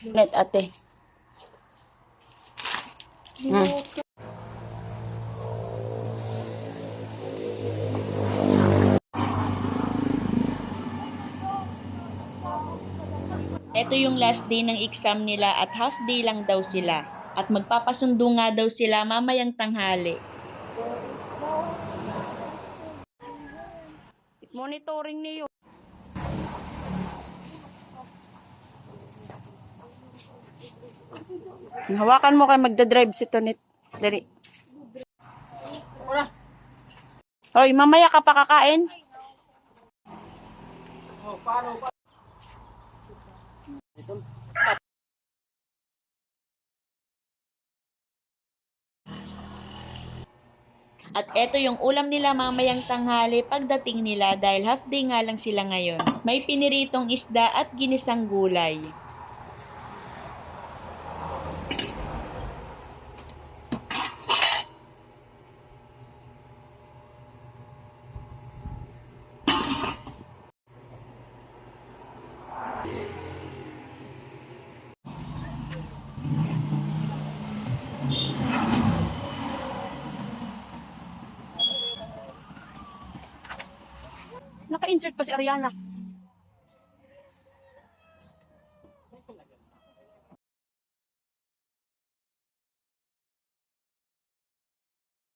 Net ate. Ito yung last day ng exam nila at half day lang daw sila. At magpapasundo nga daw sila mamayang tanghali. Monitoring niyo. Hawakan mo kay magdadrive si Tonit. Dali. Hoy, mamaya ka pa kakain? At eto yung ulam nila mamayang tanghali pagdating nila dahil half day nga lang sila ngayon. May piniritong isda at ginisang gulay. Naka-insert pa si Ariana.